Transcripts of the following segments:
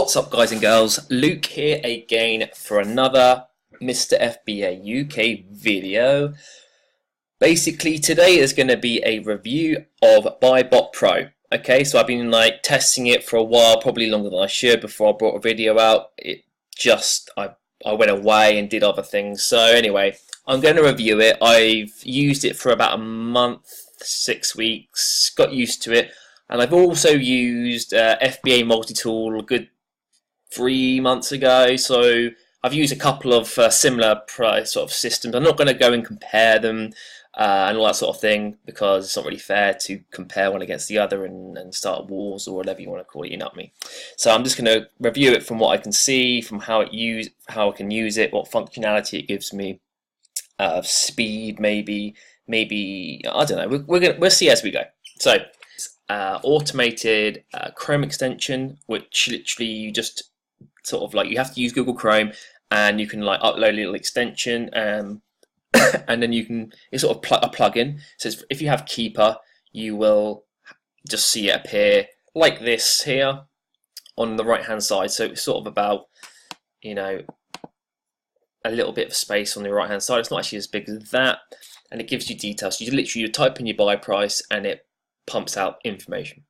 What's up, guys and girls? Luke here again for another Mr. FBA UK video. Basically, today is going to be a review of BuyBotPro. Okay, so I've been testing it for a while, probably longer than I should before I brought a video out. I went away and did other things. So anyway, I'm going to review it. I've used it for about a month, 6 weeks, got used to it. And I've also used FBA multi-tool a good 3 months ago, so I've used a couple of similar price sort of systems. I'm not going to go and compare them and all that sort of thing, because it's not really fair to compare one against the other and start wars or whatever you want to call it, you know what I mean. So I'm just going to review it from what I can see, from how I can use it, what functionality it gives me, speed, maybe I don't know. We'll see as we go. So automated Chrome extension, which literally you just sort of you have to use Google Chrome, and you can upload a little extension, and then you can, it's sort of a plugin. So if you have Keeper, you will just see it appear like this here on the right hand side. So it's sort of about, you know, a little bit of space on the right hand side. It's not actually as big as that, and it gives you details. So you type in your buy price and it pumps out information,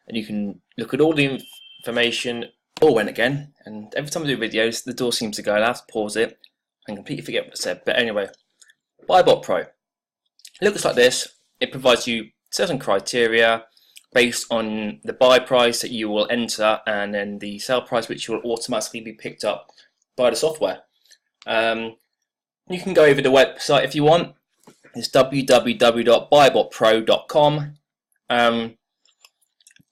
and you can look at all the information over and again. And every time I do videos, the door seems to go, and I have to pause it and completely forget what I said. But anyway, BuyBotPro, it looks like this. It provides you certain criteria based on the buy price that you will enter, and then the sell price, which will automatically be picked up by the software. You can go over the website if you want. It's www.buybotpro.com.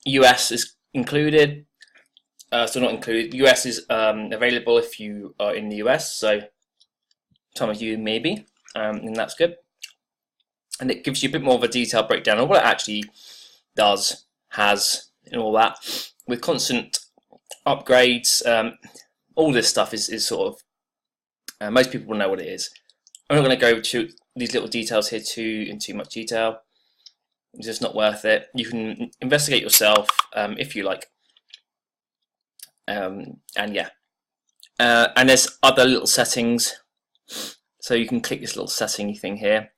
US is included, so not included. US is available if you are in the US, so some of you maybe, and that's good. And it gives you a bit more of a detailed breakdown of what it actually does, has, and all that, with constant upgrades. All this stuff is sort of, most people will know what it is. I'm not going to go to these little details here in too much detail. It's just not worth it. You can investigate yourself if you like. And yeah. And there's other little settings. So you can click this little setting thing here.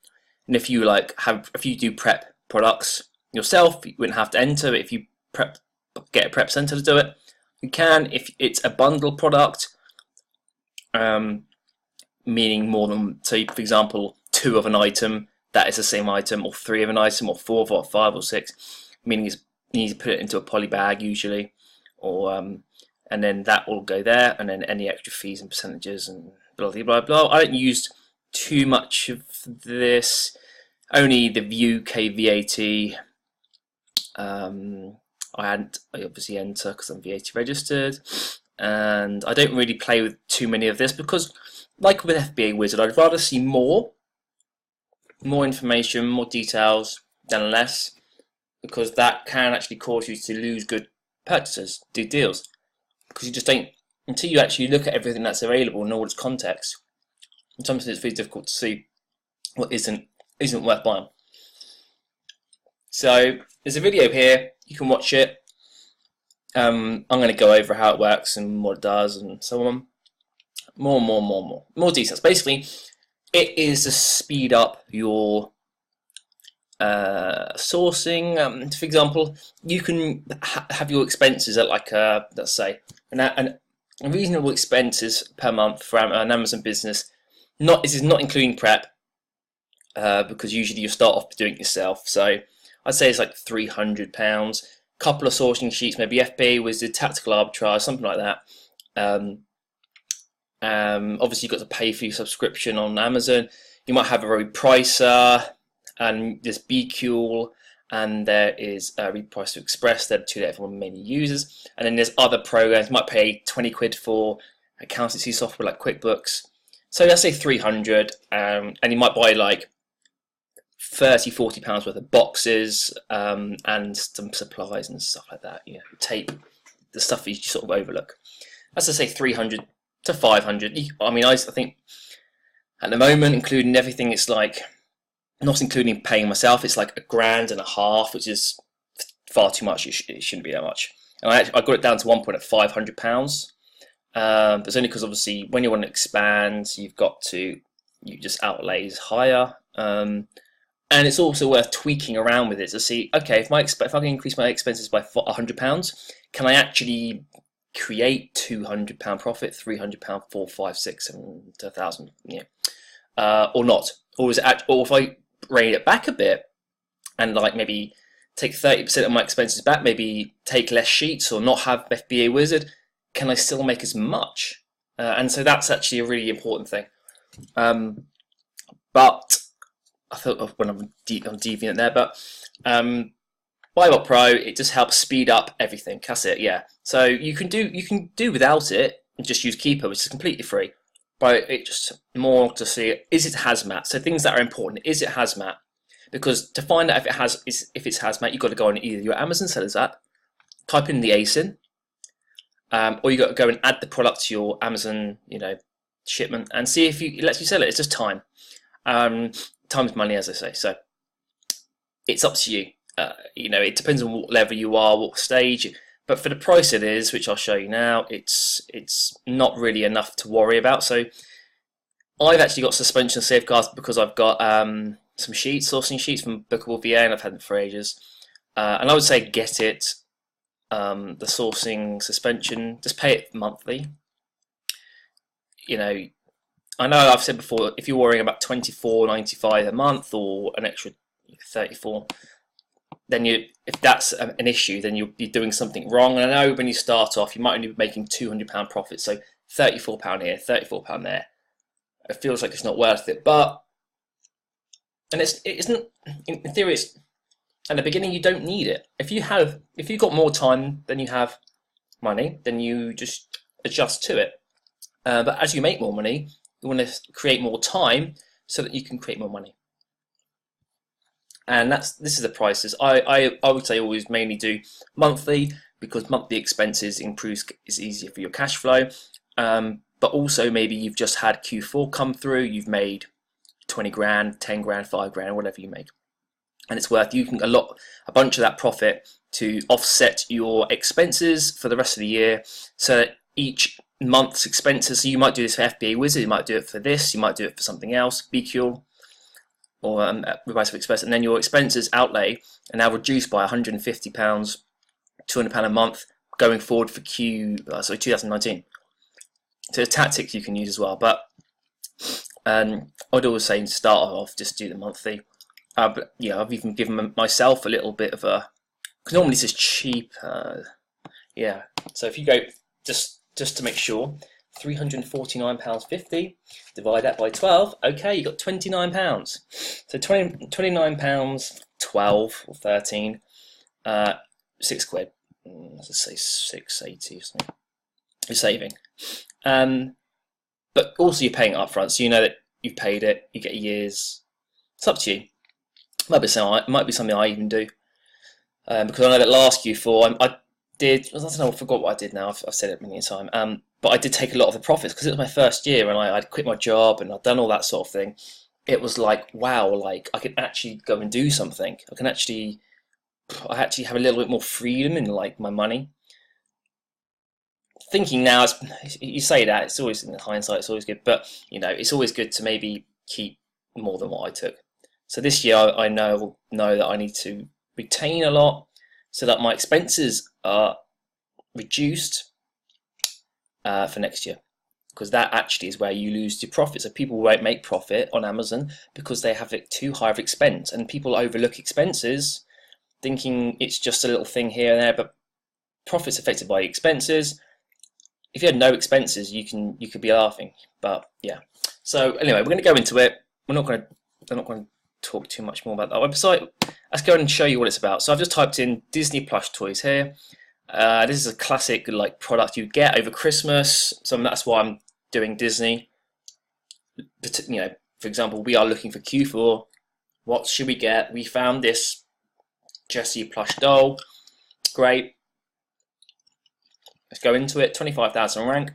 And if you if you do prep products yourself, you wouldn't have to enter it. If you get a prep center to do it, you can. If it's a bundle product, meaning more than, so for example, 2 of an item, that is the same item, or 3 of an item, or 4 or 5 or 6, meaning you need to put it into a poly bag usually, or and then that will go there, and then any extra fees and percentages and blah blah blah blah. I don't use too much of this, only the UK VAT. I obviously enter because I'm VAT registered, and I don't really play with too many of this, because like with FBA Wizard, I'd rather see more information, more details than less, because that can actually cause you to lose good purchases, do deals, because you just don't, until you actually look at everything that's available and all its context. Sometimes it's very difficult to see what isn't worth buying. So there's a video here, you can watch it. I'm going to go over how it works and what it does and so on. More details. Basically, it is to speed up your sourcing. For example, you can have your expenses at let's say a reasonable expenses per month for an Amazon business. This is not including prep, because usually you start off doing it yourself. So I'd say it's like £300. Couple of sourcing sheets, maybe FBA Wizard, tactical arbitrage, something like that. Obviously, you've got to pay for your subscription on Amazon. You might have a repricer, and there's BQL, and there is a Repricer Express. They're the 2 that everyone mainly uses. And then there's other programs. You might pay 20 quid for accountancy software like QuickBooks. So let's say 300, and you might buy like £30–40 worth of boxes, and some supplies and stuff like that. You know, tape, the stuff that you sort of overlook. Let's just say 300 to 500. I mean, I think at the moment, including everything, it's like, not including paying myself, it's like £1.5 grand, which is far too much. It shouldn't be that much. and I got it down to one point at £500. But it's only because obviously when you want to expand, you just outlays higher. And it's also worth tweaking around with it to see, okay, if I can increase my expenses by £100, can I actually create £200 profit, £300, £400, £500, £600, £700, £1,000, or not? Or if I rein it back a bit and like maybe take 30% of my expenses back, maybe take less sheets or not have FBA Wizard, can I still make as much? And so that's actually a really important thing. But I thought when I'm deviant there, but BuyBotPro, it just helps speed up everything. That's it, yeah. So you can do without it and just use Keeper, which is completely free. But it just more to see, is it hazmat? So things that are important, is it hazmat? Because to find out if it's hazmat, you've got to go on either your Amazon Sellers app, type in the ASIN, or you got to go and add the product to your Amazon, shipment, and see if it lets you sell it. It's just time. Time's money, as I say. So it's up to you. It depends on what level you are, what stage. But for the price it is, which I'll show you now, it's not really enough to worry about. So I've actually got suspension safeguards because I've got some sourcing sheets from Bookable VA, and I've had them for ages. And I would say get it. The sourcing suspension, just pay it monthly. I know I've said before, if you're worrying about $24.95 a month or an extra $34, then if that's an issue, then you'll be doing something wrong. And I know when you start off, you might only be making £200 profit, so £34 here, £34 there. It feels like it's not worth it, and it isn't. In theory, at the beginning you don't need it. If you've got more time than you have money, then you just adjust to it. But as you make more money, you want to create more time so that you can create more money. And this is the prices. I would say always mainly do monthly, because monthly expenses is easier for your cash flow. But also maybe you've just had Q4 come through, you've made 20 grand, 10 grand, 5 grand, whatever you make. And it's worth using a bunch of that profit to offset your expenses for the rest of the year, so that each month's expenses, so you might do this for FBA Wizard, you might do it for this, you might do it for something else, BQ, or Revised for Express, and then your expenses outlay are now reduced by £150, £200 a month going forward for 2019. So there's tactics you can use as well, but I'd always say to start off, just do the monthly. But yeah, I've even given myself a little bit of a, because normally this is cheap. Yeah, so if you go just to make sure, £349.50, divide that by 12, okay, you got £29. So £29, 12 or 13, £6. Let's say £6.80 or something. You're saving. But also you're paying it up front, so you know that you've paid it, you get years. It's up to you. It might be something I even do. Because I know that last Q4 I forgot what I did now, I've said it many times. But I did take a lot of the profits because it was my first year and I'd quit my job and I'd done all that sort of thing. It was like, wow, like I can actually go and do something. I actually have a little bit more freedom in like my money. Thinking now, you say that, it's always, in hindsight, it's always good, but it's always good to maybe keep more than what I took. So this year I know that I need to retain a lot so that my expenses are reduced for next year, because that actually is where you lose your profit. So people won't make profit on Amazon because they have it too high of expense, and people overlook expenses thinking it's just a little thing here and there, but profit's affected by expenses. If you had no expenses, you could be laughing. But yeah. So anyway, we're going to go into it. I'm not going to talk too much more about that website. Let's go and show you what it's about. So I've just typed in Disney plush toys here. This is a classic like product you get over Christmas. So that's why I'm doing Disney. For example, we are looking for Q4. What should we get? We found this Jessie plush doll. Great. Let's go into it. 25,000 rank.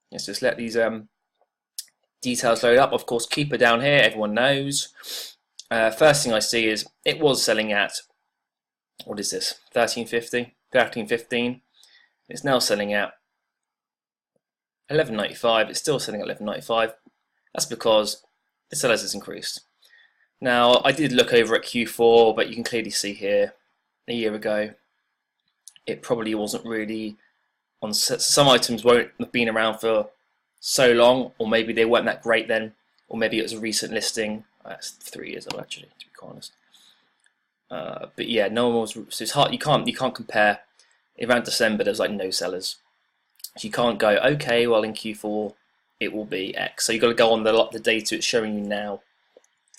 Let's just let these details load up. Of course, Keeper down here, everyone knows. First thing I see is it was selling at what is this, 13.50, 13.15. It's now selling at 11.95. It's still selling at 11.95. That's because the sellers has increased. Now, I did look over at Q4, but you can clearly see here, a year ago, it probably wasn't really on. Some items won't have been around for so long, or maybe they weren't that great then, or maybe it was a recent listing. That's 3 years old, actually, to be quite honest. But yeah, no one was. So it's hard. You can't compare. Around December, there's like no sellers. So you can't go, okay, well in Q4 it will be X. So you've got to go on the data it's showing you now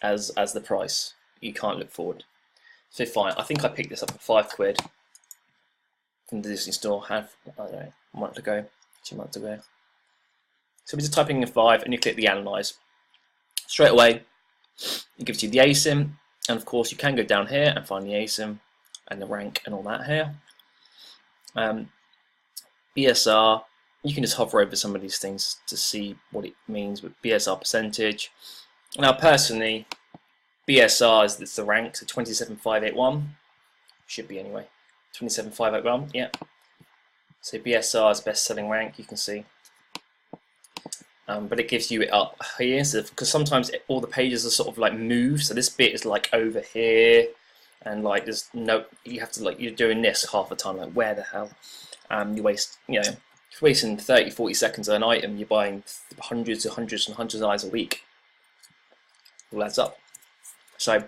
as the price. You can't look forward. So fine, I think I picked this up for £5 from the Disney store. I don't know, a month ago, 2 months ago. So we're just typing in 5 and you click the analyze. Straight away, it gives you the ASIN, and of course you can go down here and find the ASIN and the rank and all that here. BSR, you can just hover over some of these things to see what it means with BSR percentage. Now personally, BSR is the rank, so 27581, should be anyway, 27581, yeah. So BSR is best selling rank, you can see. But it gives you it up here, so because sometimes all the pages are sort of like moved, so this bit is like over here, and like there's no, you have to, like, you're doing this half the time, like where the hell? You waste, you know, if you're wasting 30-40 seconds on an item, you're buying hundreds and hundreds and hundreds of items a week. It all adds up. So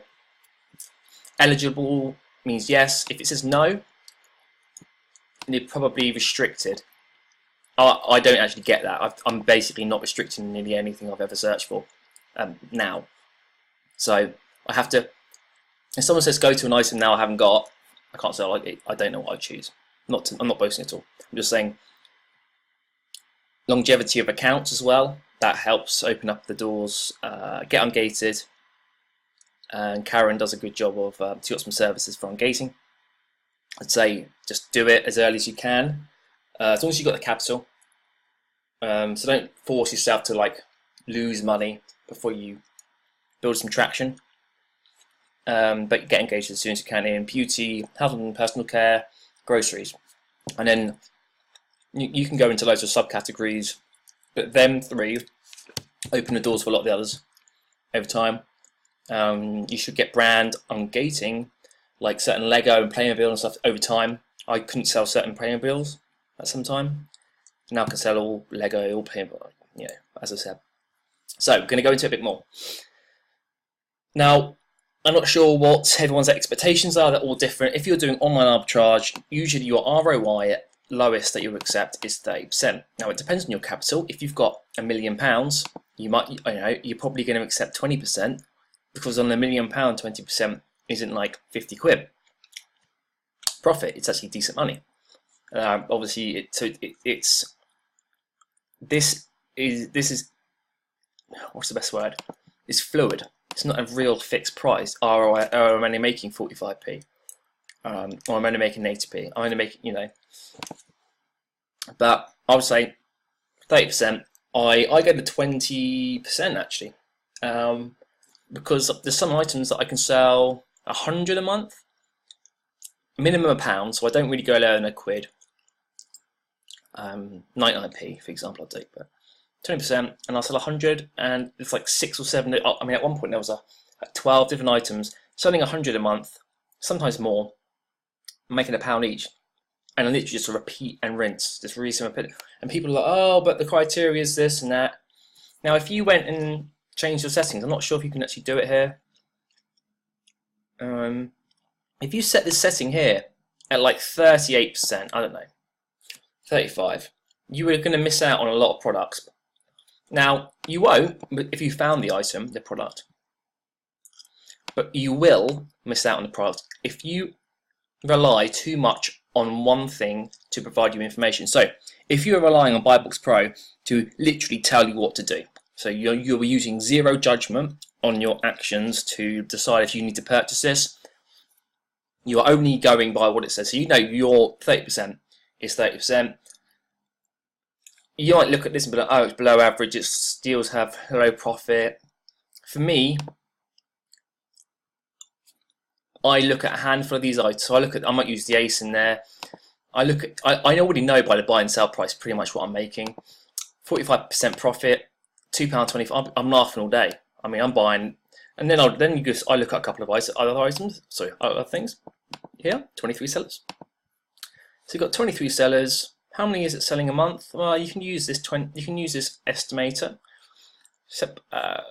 eligible means yes. If it says no, then you're probably restricted. I don't actually get that. I'm basically not restricting nearly anything I've ever searched for now. So I have to, if someone says go to an item now I haven't got, I can't say I don't know what I choose. I'm not boasting at all. I'm just saying longevity of accounts as well. That helps open up the doors. Get ungated. And Karen does a good job of, she's got some services for ungating. I'd say just do it as early as you can. As long as you've got the capital. So don't force yourself to like lose money before you build some traction. But get engaged as soon as you can in beauty, health and personal care, groceries. And then you can go into loads of subcategories, but them three open the doors for a lot of the others over time. You should get brand ungating, like certain Lego and Playmobil and stuff over time. I couldn't sell certain Playmobils at some time. Now I can sell all Lego, all Playmobil, you know, as I said. So we're going to go into it a bit more. Now, I'm not sure what everyone's expectations are. They're all different. If you're doing online arbitrage, usually your ROI at lowest that you'll accept is 30%. Now it depends on your capital. If you've got £1 million, you're probably going to accept 20%, because on £1 million, 20% isn't like 50 quid profit. It's actually decent money. Obviously, this is what's the best word? It's fluid. It's not a real fixed price. I'm only making 45p, or I'm only making 80p. I'm only making, you know. But I would say 30%. I go to 20% actually, because there's some items that I can sell 100 a month, minimum £1, so I don't really go lower than £1. 99p, for example, I'll take, but 20%, and I'll sell 100, and it's like 6 or 7. I mean, at one point there was 12 different items, selling 100 a month, sometimes more, making £1 each, and I literally just repeat and rinse, just repeat. And people are like, oh, but the criteria is this and that. Now, if you went and changed your settings, I'm not sure if you can actually do it here. If you set this setting here at like 38%, I don't know, 35, you are going to miss out on a lot of products. Now, you won't if you found the item, the product, but you will miss out on the product if you rely too much on one thing to provide you information. So if you're relying on BuyBotPro to literally tell you what to do, so you're using zero judgment on your actions to decide if you need to purchase this, you're only going by what it says. So you know your 30% is 30%. You might look at this and be like, oh, it's below average, its deals have low profit. For me, I look at a handful of these items. So I might use the ace in there. I already know by the buy and sell price pretty much what I'm making. 45% profit, £2.25. I'm laughing all day. I mean, I'm buying, and then I look at a couple of other things. Here, 23 sellers. So you've got 23 sellers. How many is it selling a month? Well, you can use this estimator. Except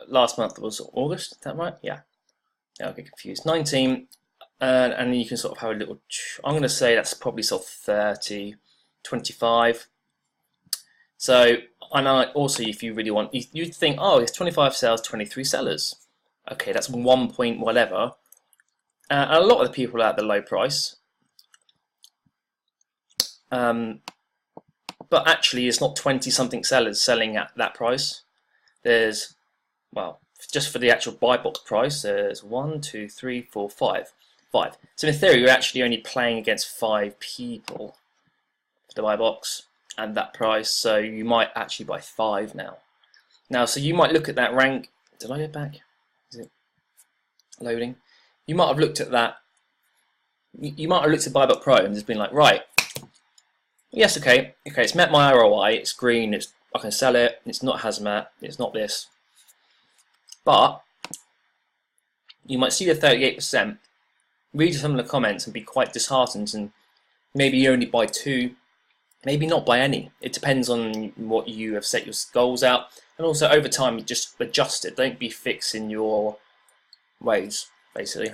last month was August. Is that right? Yeah. I'll get confused. 19, and then you can sort of have a little. I'm going to say that's probably sort of 30, 25. So, and also, if you really want, you'd think, oh, it's 25 sales, 23 sellers. Okay, that's 1 point whatever. And a lot of the people are at the low price. But actually, it's not 20-something sellers selling at that price. There's, well, just for the actual buy box price, there's 1, 2, 3, 4, 5. So in theory, you're actually only playing against 5 people for the buy box and that price. So you might actually buy 5 now. So you might look at that rank. Did I get back? Is it loading? You might have looked at that. You might have looked at BuyBotPro and just been like, right, yes, okay, it's met my ROI. It's green. I can sell it. It's not hazmat. It's not this. But you might see the 38%, read some of the comments and be quite disheartened, and maybe you only buy 2, maybe not buy any. It depends on what you have set your goals out, and also over time you just adjust it. Don't be fixed in your ways, basically.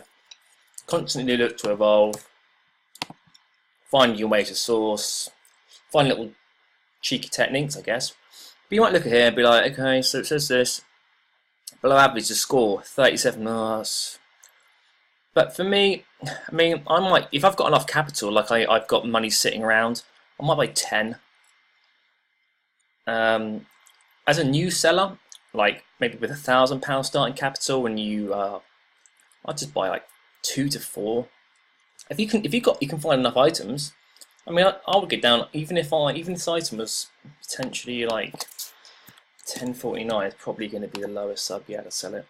Constantly look to evolve, find your way to source, find little cheeky techniques, I guess. But you might look at here and be like, okay, so it says this. Below average to score 37 marks. But for me, I mean, I might, if I've got enough capital, like I've got money sitting around, I might buy 10. As a new seller, like maybe with £1,000 starting capital, and I'd just buy like 2 to 4. If you can find enough items. I mean, I would get down even if this item was potentially like 10.49. It's probably going to be the lowest I'd be able to sell it.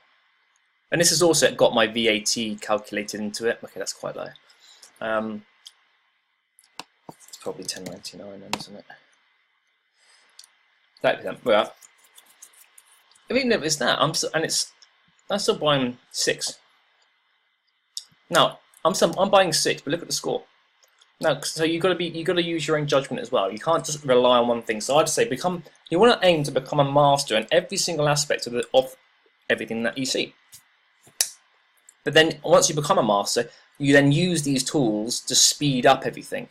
And this has also got my VAT calculated into it. Okay, that's quite low. It's probably 10.99 then, isn't it? 30%. Well, even if it's that, I'm still buying 6. Now, I'm buying 6, but look at the score. Now, so you got to use your own judgment as well. You can't just rely on one thing. So I'd say you want to aim to become a master in every single aspect of everything that you see. But then once you become a master, you then use these tools to speed up everything.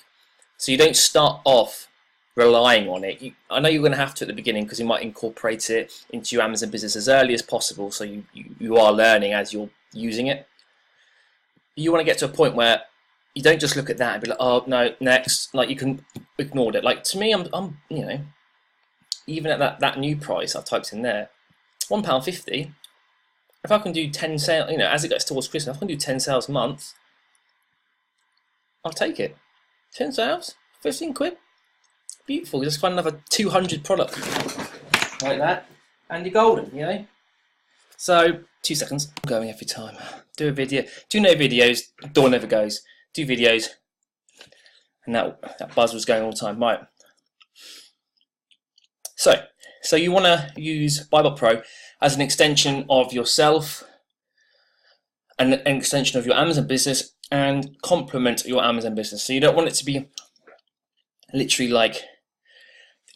So you don't start off relying on it. I know you're going to have to at the beginning, because you might incorporate it into your Amazon business as early as possible. So you are learning as you're using it. You want to get to a point where you don't just look at that and be like, oh no, next. Like, you can ignore it. Like, to me, I'm you know, even at that new price I've typed in there, £1.50. If I can do 10 sales, as it gets towards Christmas, if I can do 10 sales a month, I'll take it. 10 sales, 15 quid, beautiful. Just find another 200 products like that, and you're golden, So 2 seconds. I'm going every time. Do a video. Do no videos. Door never goes. Do videos, and that buzz was going all the time. Right. So you want to use BuyBotPro as an extension of yourself and an extension of your Amazon business, and complement your Amazon business. So you don't want it to be literally like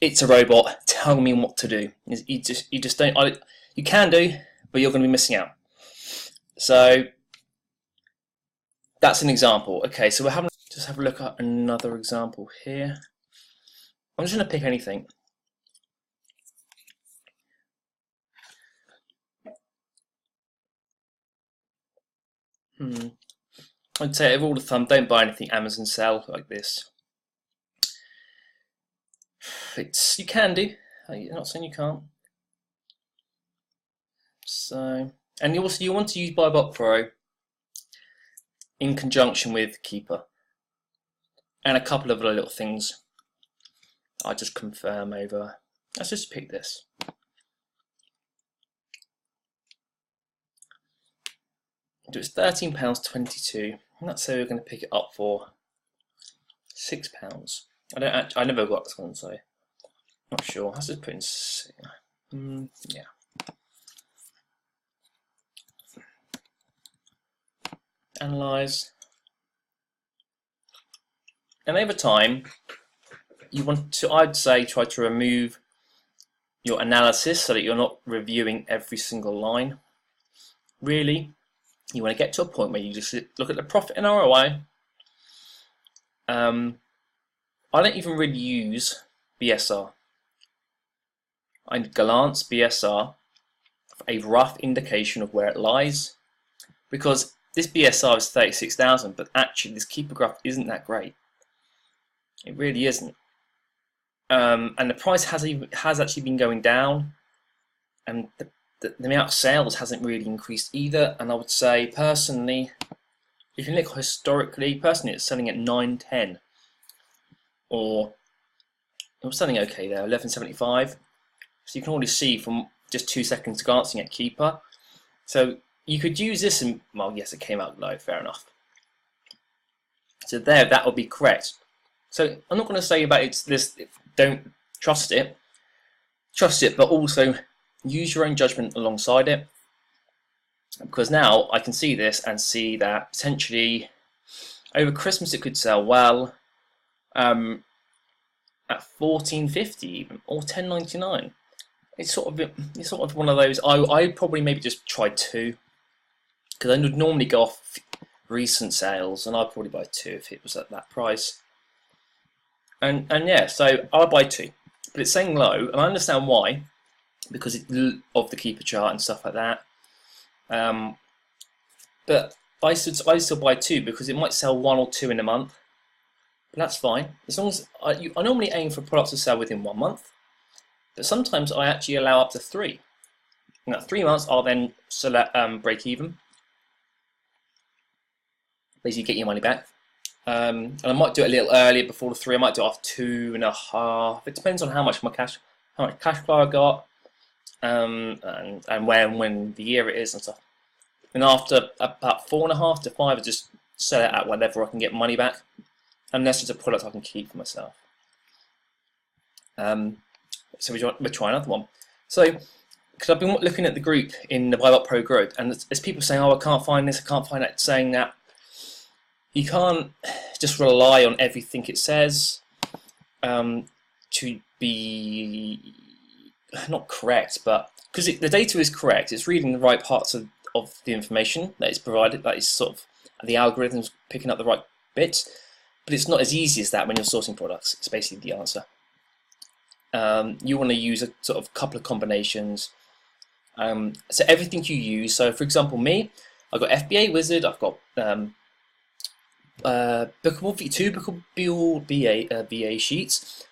it's a robot telling me what to do. You just don't. You can do, but you're going to be missing out. So that's an example. Okay, so we're just have a look at another example here. I'm just going to pick anything. I'd say of all the thumb, don't buy anything Amazon sell like this. You can do. I'm not saying you can't. So, and you want to use BuyBotPro in conjunction with Keeper, and a couple of other little things. I'll just confirm over. Let's just pick this. It's £13.22. And let's say we're going to pick it up for £6. I never got this one, so not sure. Let's just put in yeah. Analyze. And over time, you want to, I'd say, try to remove your analysis so that you're not reviewing every single line. Really, you want to get to a point where you just look at the profit and ROI. I don't even really use BSR. I glance BSR for a rough indication of where it lies, because this BSR is 36,000, but actually this keeper graph isn't that great. It really isn't. And the price has actually been going down, and the amount of sales hasn't really increased either. And I would say personally, if you look historically, personally it's selling at 9.10, or it was selling okay there, 11.75. So you can already see from just 2 seconds glancing at keeper. So you could use this, and well, yes, it came out low, fair enough. So there, that would be correct. So I'm not going to say about this. Don't trust it, but also use your own judgment alongside it. Because now I can see this and see that potentially over Christmas it could sell well at $14.50 even, or $10.99. It's sort of one of those. I probably maybe just try 2, because I would normally go off recent sales, and I'd probably buy 2 if it was at that price. And yeah, so I'll buy 2, but it's saying low, and I understand why, because of the keeper chart and stuff like that. But I still buy 2 because it might sell 1 or 2 in a month, but that's fine as long as I normally aim for products to sell within 1 month, but sometimes I actually allow up to 3. And at 3 months, I'll then select break even, basically get your money back. And I might do it a little earlier before the 3. I might do it after 2.5. It depends on how much cash flow I got, and when the year it is and stuff. And after about 4.5 to 5, I just sell it at whatever I can get money back, unless it's a product I can keep for myself. So we'll try another one. So, because I've been looking at the group in the BuyBotPro group, and there's people saying, "Oh, I can't find this, I can't find that," saying that you can't just rely on everything it says to be not correct, but because the data is correct, it's reading the right parts of the information that is provided, that is sort of the algorithms picking up the right bits, but it's not as easy as that when you're sourcing products. It's basically the answer. You want to use a sort of couple of combinations. So everything you use, so for example me, I've got FBA Wizard, I've got bookable BA sheets.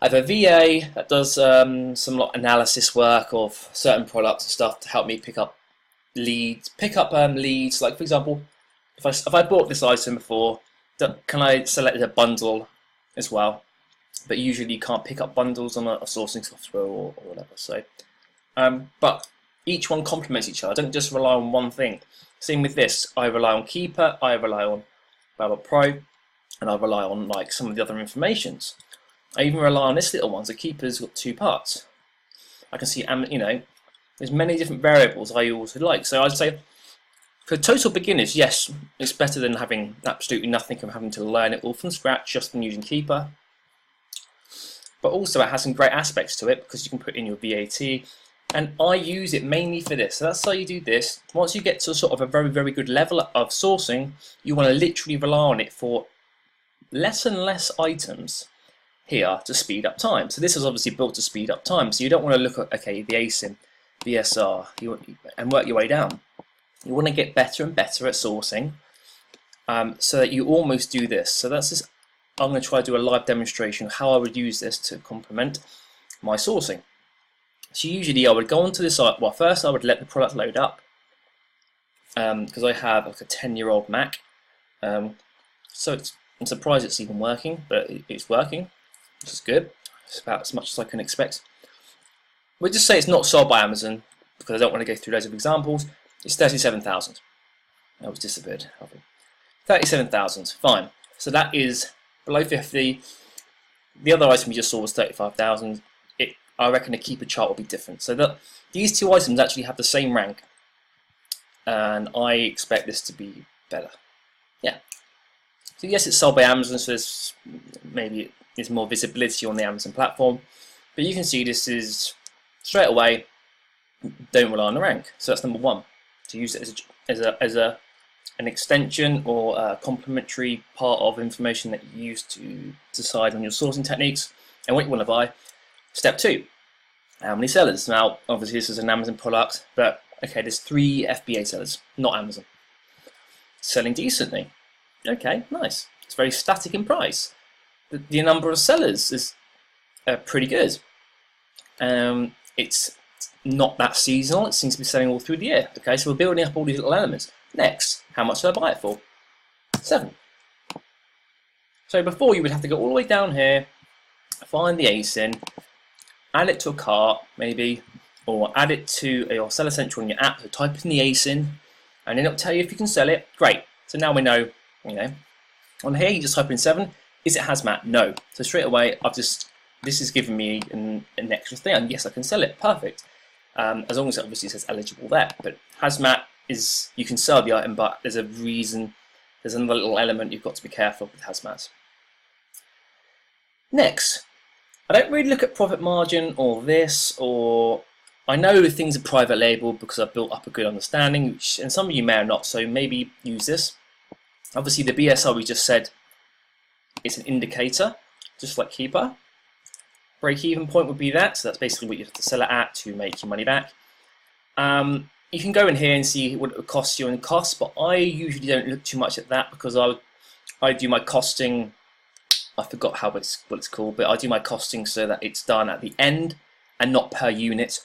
I have a VA that does some analysis work of certain products and stuff to help me pick up leads. Like for example, if I bought this item before, can I select a bundle as well? But usually you can't pick up bundles on a sourcing software or whatever. So, but each one complements each other. I don't just rely on one thing. Same with this. I rely on Keeper, I rely on BuyBotPro, and I rely on like some of the other informations. I even rely on this little one. So Keeper's got 2 parts. I can see, there's many different variables I also like. So I'd say for total beginners, yes, it's better than having absolutely nothing and having to learn it all from scratch just from using Keeper. But also it has some great aspects to it because you can put in your VAT, and I use it mainly for this. So that's how you do this. Once you get to sort of a very, very good level of sourcing, you want to literally rely on it for less and less items here to speed up time. So this is obviously built to speed up time. So you don't want to look at, okay, the ASIN, BSR, and work your way down. You want to get better and better at sourcing so that you almost do this. So that's this. I'm going to try to do a live demonstration of how I would use this to complement my sourcing. So usually I would go onto this site. Well, first I would let the product load up because I have like a 10-year-old Mac. So I'm surprised it's even working, but it's working, which is good. It's about as much as I can expect. We'll just say it's not sold by Amazon because I don't want to go through loads of examples. It's 37,000. That was disappeared. 37,000, fine. So that is below 50. The other item we just saw was 35,000. I reckon a keeper chart will be different. So that these two items actually have the same rank, and I expect this to be better. Yeah. So yes, it's sold by Amazon, so there's more visibility on the Amazon platform. But you can see this is straight away. Don't rely on the rank. So that's number one. To use it as an extension or a complementary part of information that you use to decide on your sourcing techniques and what you want to buy. Step two, how many sellers? Now, obviously this is an Amazon product, but okay, there's 3 FBA sellers, not Amazon. Selling decently. Okay, nice. It's very static in price. The number of sellers is pretty good. It's not that seasonal. It seems to be selling all through the year. Okay, so we're building up all these little elements. Next, how much did I buy it for? 7. So before you would have to go all the way down here, find the ASIN, add it to a cart maybe, or add it to your Seller Central in your app. So type in the ASIN, and then it'll tell you if you can sell it. Great. So now we know. On here you just type in 7. Is it hazmat? No. So straight away this is giving me an extra thing, and yes, I can sell it. Perfect. As long as it obviously says eligible there. But hazmat is, you can sell the item, but there's a reason. There's another little element you've got to be careful with hazmat. Next, I don't really look at profit margin or this, or I know things are private label because I've built up a good understanding, and some of you may have not, so maybe use this. Obviously the BSR we just said, it's an indicator, just like keeper. Break-even point would be that, so that's basically what you have to sell it at to make your money back. You can go in here and see what it would cost you in costs, but I usually don't look too much at that because I do my costing. I forgot what it's called, but I do my costing so that it's done at the end and not per unit.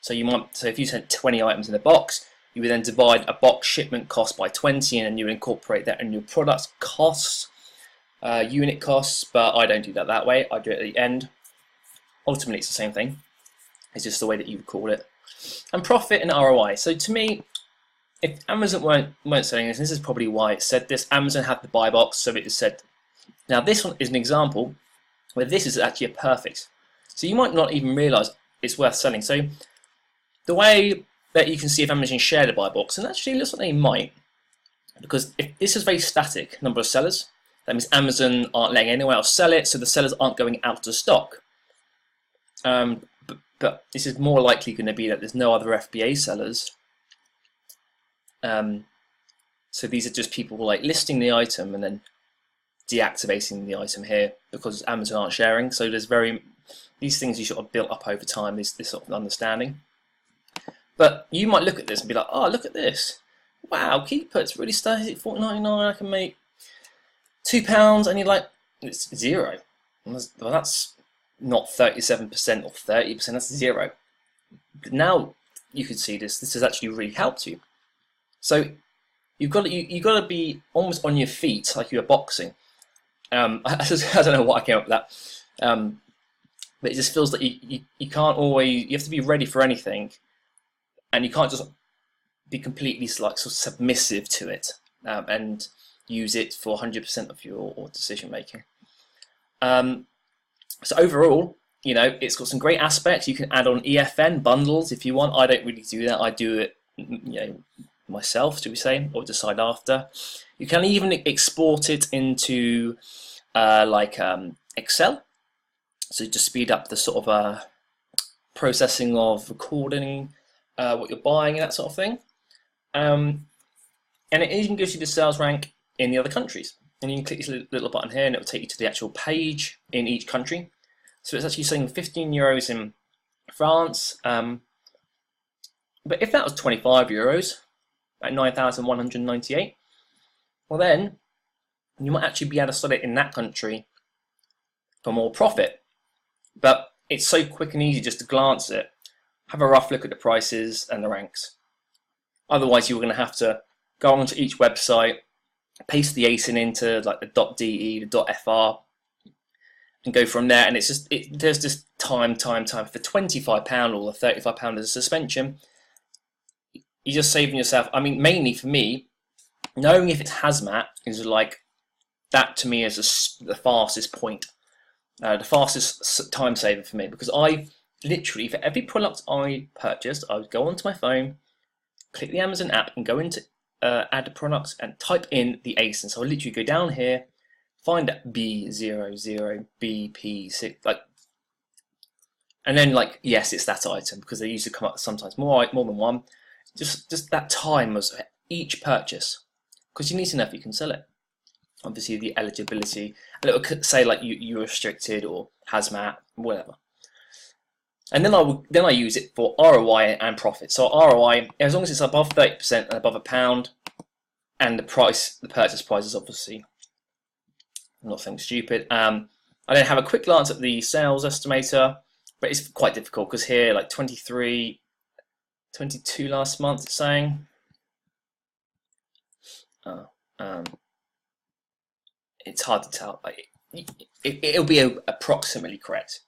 So if you sent 20 items in a box, you would then divide a box shipment cost by 20, and then you would incorporate that in your product costs, unit costs. But I don't do that way. I do it at the end. Ultimately, it's the same thing. It's just the way that you would call it. And profit and ROI. So to me, if Amazon weren't saying this, and this is probably why it said this. Amazon had the buy box, so it said. Now this one is an example where this is actually a perfect. So you might not even realise it's worth selling. So the way that you can see if Amazon share the buy box, and actually it looks like they might, because if this is very static number of sellers, that means Amazon aren't letting anyone else sell it, so the sellers aren't going out of stock. But this is more likely going to be that there's no other FBA sellers. So these are just people like listing the item and then deactivating the item here because Amazon aren't sharing. So there's these things you sort of built up over time, this sort of understanding. But you might look at this and be like, oh, look at this. Wow, keeper, it's really static at $4.99. I can make £2, and you're like, it's 0. Well, that's not 37% or 30%, that's 0. But now you can see this has actually really helped you. So you've got to be almost on your feet like you were boxing. I don't know what I came up with that, but it just feels like you can't always, you have to be ready for anything, and you can't just be completely like sort of submissive to it and use it for 100% of your decision making. So overall, it's got some great aspects. You can add on EFN bundles if you want. I don't really do that. I do it, myself, should we say, or decide after. You can even export it into Excel, so to speed up the sort of processing of recording what you're buying and that sort of thing. And it even gives you the sales rank in the other countries. And you can click this little button here and it will take you to the actual page in each country. So it's actually saying €15 in France. But if that was €25 at 9,198, well then you might actually be able to sell it in that country for more profit. But it's so quick and easy just to glance at it, have a rough look at the prices and the ranks. Otherwise you're going to have to go onto each website, paste the ASIN into like the .de, the .fr, and go from there. And there's just time for £25 or £35 as a suspension. You're just saving yourself. I mean, mainly for me, knowing if it's hazmat is like, that to me is the fastest point, the fastest time saver for me, because I literally, for every product I purchased, I would go onto my phone, click the Amazon app, and go into add products and type in the ASIN. So I literally go down here, find B00, BP6, like, and then like, yes, it's that item, because they used to come up sometimes more than one. Just that time was each purchase, because you need to know if you can sell it. Obviously the eligibility, and it would say like you're restricted or hazmat, whatever. And then I use it for ROI and profit. So ROI, as long as it's above 30% and above £1, and the purchase price is obviously nothing stupid. I then have a quick glance at the sales estimator, but it's quite difficult because here, like 23, 22 last month, it's saying. It's hard to tell. It'll be approximately correct.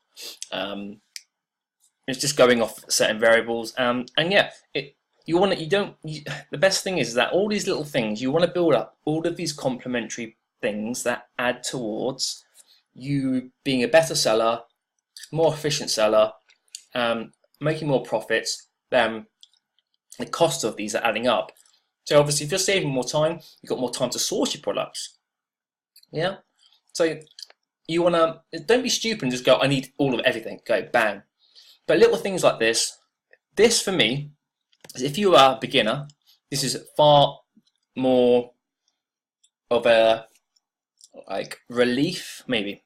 It's just going off certain variables, and yeah, the best thing is that all these little things, you want to build up all of these complementary things that add towards you being a better seller, more efficient seller, making more profits. The cost of these are adding up. So obviously, if you're saving more time, you've got more time to source your products. Yeah. So you wanna, don't be stupid and just go, I need all of everything. Go bang. But little things like this for me, if you are a beginner, this is far more of a like relief, maybe.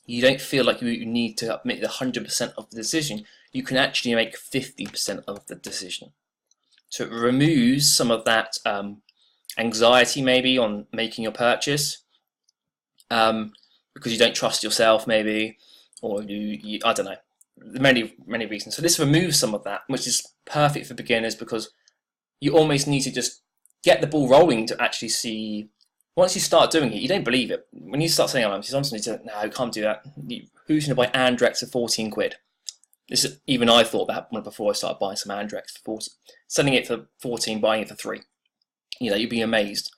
You don't feel like you need to make the 100% of the decision. You can actually make 50% of the decision. So it removes some of that anxiety maybe on making your purchase, because you don't trust yourself maybe, or you I don't know, many reasons. So this removes some of that, which is perfect for beginners, because you almost need to just get the ball rolling to actually see. Once you start doing it, you don't believe it. When you start saying, "Oh, no, can't do that." Who's going to buy Andrex for 14 quid? Even I thought that before I started buying some Andrex for 40, selling it for 14, buying it for 3. You'd be amazed.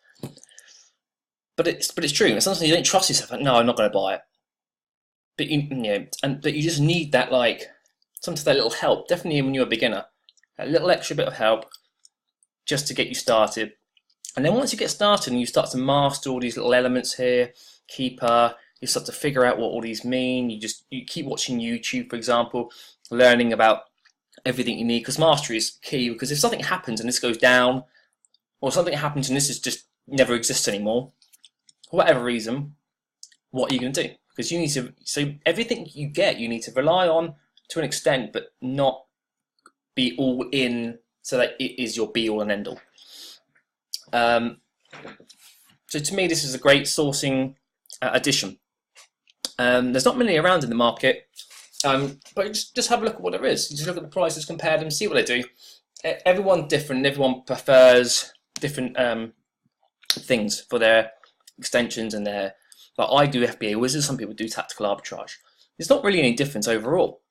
But it's true. And sometimes you don't trust yourself. Like, no, I'm not going to buy it. But but you just need that, like, sometimes that little help. Definitely when you're a beginner, a little extra bit of help just to get you started. And then once you get started and you start to master all these little elements here, keeper, you start to figure out what all these mean. You keep watching YouTube, for example, learning about everything you need, because mastery is key. Because if something happens and this goes down, or something happens and this is just never exists anymore, for whatever reason, what are you going to do? Because you need to, so everything you get, you need to rely on to an extent, but not be all in so that it is your be all and end all. So to me, this is a great sourcing addition. There's not many around in the market, but just have a look at what there is. You just look at the prices, compare them, see what they do. Everyone's different. Everyone prefers different things for their extensions and their. Like I do FBA wizards. Some people do tactical arbitrage. There's not really any difference overall.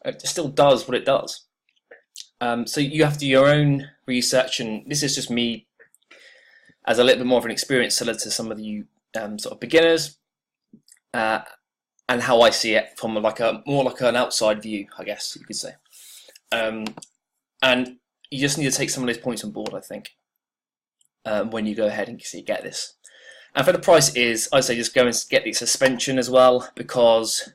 It still does what it does. So you have to do your own research, and this is just me as a little bit more of an experienced seller to some of you sort of beginners, and how I see it from more like an outside view, I guess you could say. And you just need to take some of those points on board, I think, when you go ahead and get this. And for the price I'd say just go and get the suspension as well, because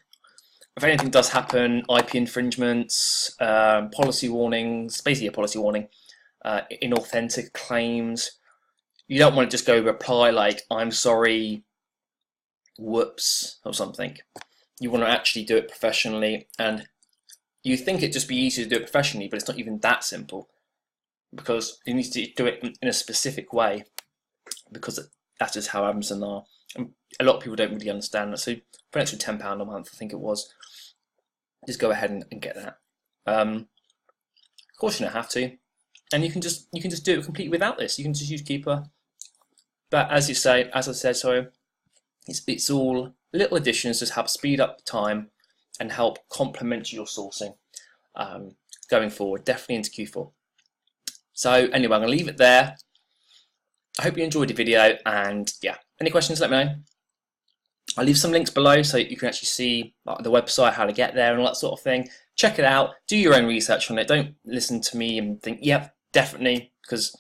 if anything does happen, IP infringements, policy warnings, basically a policy warning, inauthentic claims, you don't want to just go reply like, I'm sorry, whoops, or something. You want to actually do it professionally, and you think it'd just be easy to do it professionally, but it's not even that simple, because you need to do it in a specific way, because that is how Amazon are. And a lot of people don't really understand that. So for an extra £10 a month, I think it was, just go ahead and get that. Of course, you don't have to, and you can just do it completely without this. You can just use Keeper. But as I said, it's all little additions just help speed up the time and help complement your sourcing going forward, definitely into Q4. So anyway, I'm going to leave it there. I hope you enjoyed the video, and yeah, any questions, let me know. I'll leave some links below so you can actually see the website, how to get there and all that sort of thing. Check it out, do your own research on it. Don't listen to me and think, yep, definitely, because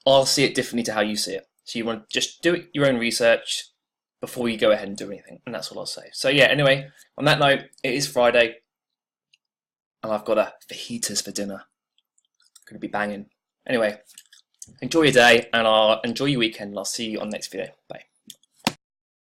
I'll see it differently to how you see it. So you want to just do your own research before you go ahead and do anything, and that's all I'll say. So yeah, anyway, on that note, it is Friday, and I've got a fajitas for dinner. Gonna be banging. Anyway, enjoy your day, and I'll enjoy your weekend, and I'll see you on the next video. Bye.